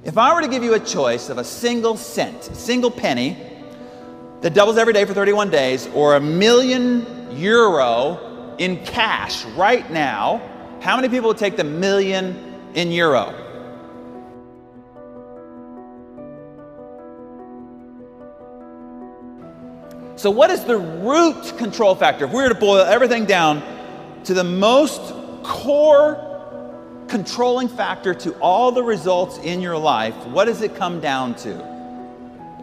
If I were to give you a choice of a single cent, a single penny that doubles every day for 31 days, or €1,000,000 in cash right now, how many people would take the million in euro? So what is the root control factor? If we were to boil everything down to the most core controlling factor to all the results in your life, what does it come down to?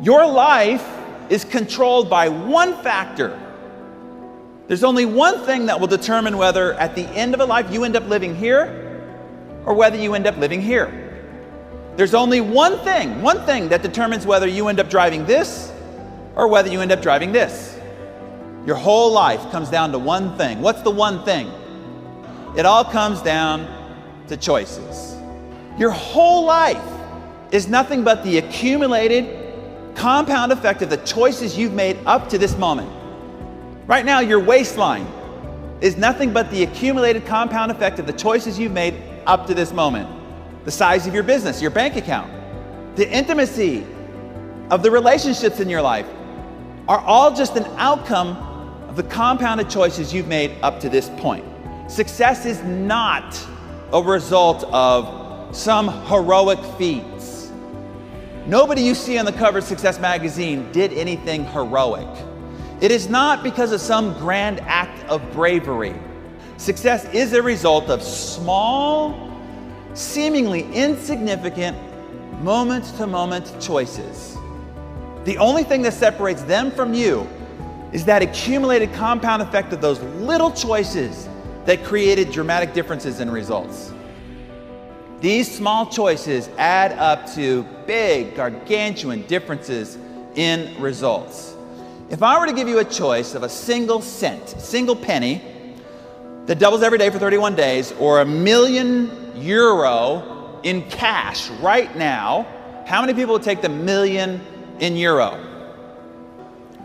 Your life is controlled by one factor. There's only one thing that will determine whether at the end of a life you end up living here or whether you end up living here. There's only one thing that determines whether you end up driving this or whether you end up driving this. Your whole life comes down to one thing. What's the one thing? It all comes down to choices. Your whole life is nothing but the accumulated compound effect of the choices you've made up to this moment. Right now, your waistline is nothing but the accumulated compound effect of the choices you've made up to this moment. The size of your business, your bank account, the intimacy of the relationships in your life are all just an outcome of the compounded choices you've made up to this point. Success is not a result of some heroic feats. Nobody you see on the cover of Success magazine did anything heroic. It is not because of some grand act of bravery. Success is a result of small, seemingly insignificant, moment-to-moment choices. The only thing that separates them from you is that accumulated compound effect of those little choices that created dramatic differences in results. These small choices add up to big, gargantuan differences in results. If I were to give you a choice of a single cent, a single penny that doubles every day for 31 days, or €1,000,000 in cash right now, how many people would take the million in euro?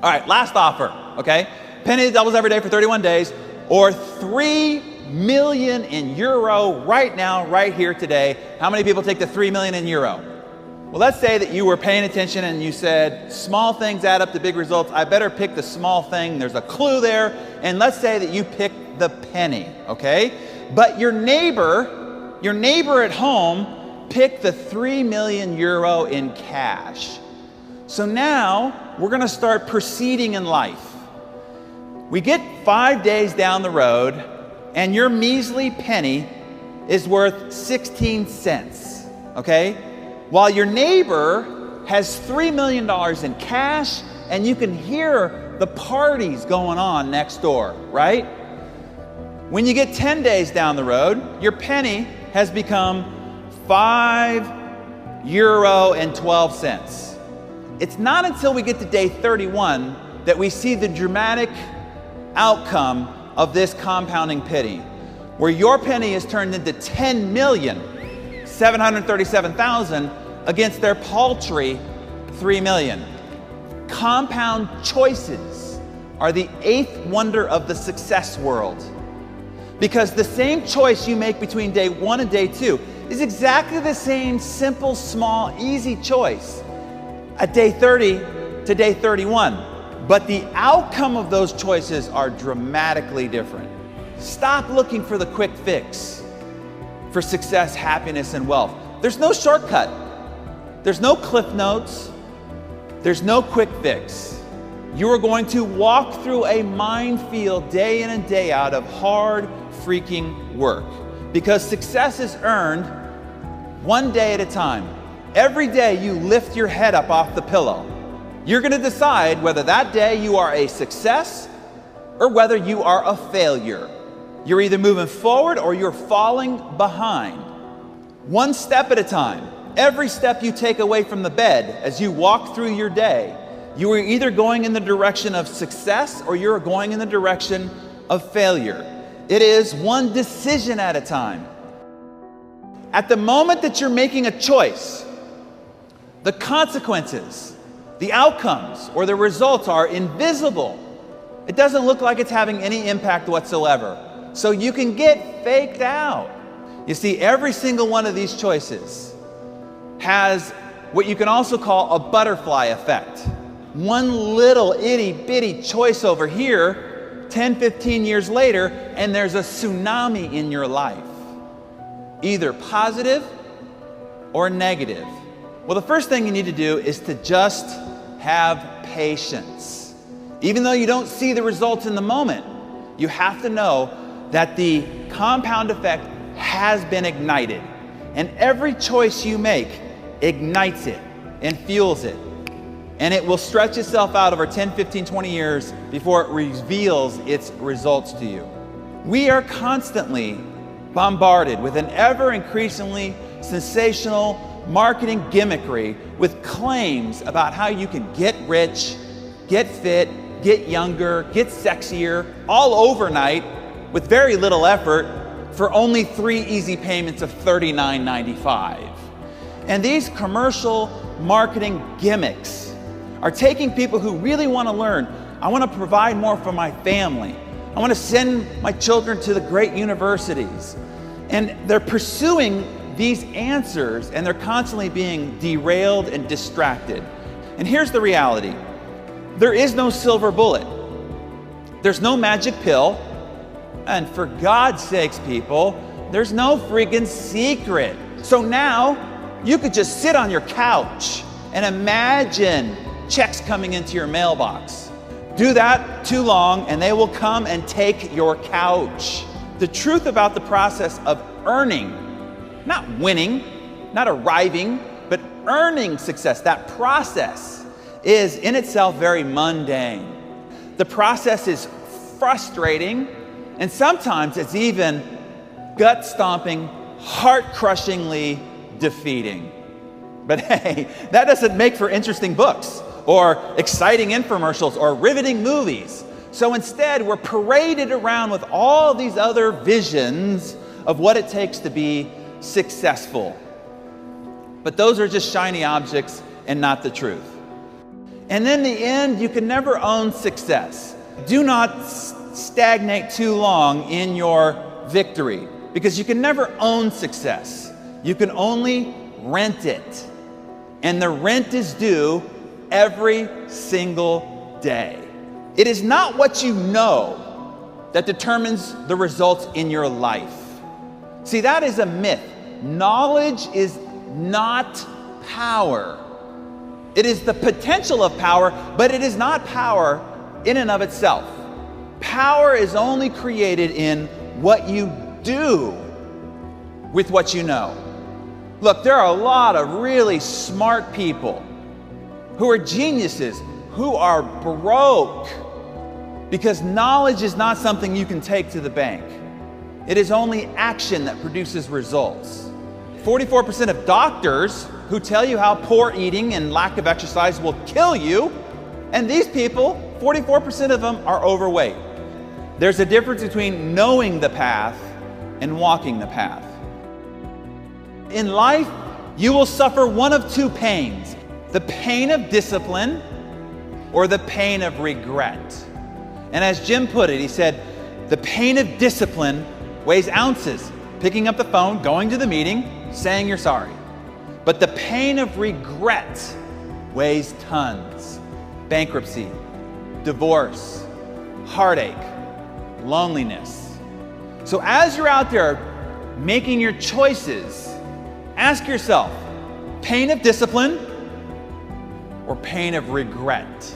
All right, last offer, okay? Penny that doubles every day for 31 days, or 3 million in euro right now, right here today. How many people take the 3 million in euro? Well, let's say that you were paying attention and you said, small things add up to big results. I better pick the small thing. There's a clue there. And let's say that you picked the penny, okay? But your neighbor at home picked the 3 million euro in cash. So now we're going to start proceeding in life. We get 5 days down the road and your measly penny is worth 16 cents, okay? While your neighbor has $3 million in cash and you can hear the parties going on next door, right? When you get 10 days down the road, your penny has become €5.12. It's not until we get to day 31 that we see the dramatic outcome of this compounding penny, where your penny is turned into 10,737,000 against their paltry 3 million. Compound choices are the 8th wonder of the success world, because the same choice you make between day 1 and day 2 is exactly the same simple, small, easy choice at day 30 to day 31. But the outcome of those choices are dramatically different. Stop looking for the quick fix for success, happiness, and wealth. There's no shortcut. There's no cliff notes. There's no quick fix. You are going to walk through a minefield day in and day out of hard freaking work, because success is earned one day at a time. Every day you lift your head up off the pillow, you're going to decide whether that day you are a success or whether you are a failure. You're either moving forward or you're falling behind. One step at a time. Every step you take away from the bed as you walk through your day, you are either going in the direction of success or you're going in the direction of failure. It is one decision at a time. At the moment that you're making a choice, the consequences, the outcomes, or the results are invisible. It doesn't look like it's having any impact whatsoever. So you can get faked out. You see, every single one of these choices has what you can also call a butterfly effect. One little itty bitty choice over here, 10, 15 years later, and there's a tsunami in your life, either positive or negative. Well, the first thing you need to do is to just have patience. Even though you don't see the results in the moment, you have to know that the compound effect has been ignited. And every choice you make ignites it and fuels it. And it will stretch itself out over 10, 15, 20 years before it reveals its results to you. We are constantly bombarded with an ever increasingly sensational marketing gimmickry with claims about how you can get rich, get fit, get younger, get sexier, all overnight with very little effort for only 3 easy payments of $39.95. And these commercial marketing gimmicks are taking people who really want to learn. I want to provide more for my family. I want to send my children to the great universities. And they're pursuing these answers, and they're constantly being derailed and distracted. And here's the reality. There is no silver bullet. There's no magic pill. And for God's sakes, people, there's no friggin' secret. So now you could just sit on your couch and imagine checks coming into your mailbox. Do that too long and they will come and take your couch. The truth about the process of earning, not winning, not arriving, but earning success, that process is in itself very mundane. The process is frustrating, and sometimes it's even gut-stomping, heart-crushingly defeating. But hey, that doesn't make for interesting books or exciting infomercials or riveting movies. So instead, we're paraded around with all these other visions of what it takes to be successful. But those are just shiny objects and not the truth. And in the end, you can never own success. Do not stagnate too long in your victory, because you can never own success. You can only rent it. And the rent is due every single day. It is not what you know that determines the results in your life. See, that is a myth. Knowledge is not power. It is the potential of power, but it is not power in and of itself. Power is only created in what you do with what you know. Look, there are a lot of really smart people who are geniuses, who are broke, because knowledge is not something you can take to the bank. It is only action that produces results. 44% of doctors who tell you how poor eating and lack of exercise will kill you, and these people, 44% of them are overweight. There's a difference between knowing the path and walking the path. In life, you will suffer one of two pains: the pain of discipline or the pain of regret. And as Jim put it, he said, the pain of discipline weighs ounces, picking up the phone, going to the meeting, saying you're sorry. But the pain of regret weighs tons. Bankruptcy, divorce, heartache, loneliness. So as you're out there making your choices, ask yourself, pain of discipline or pain of regret?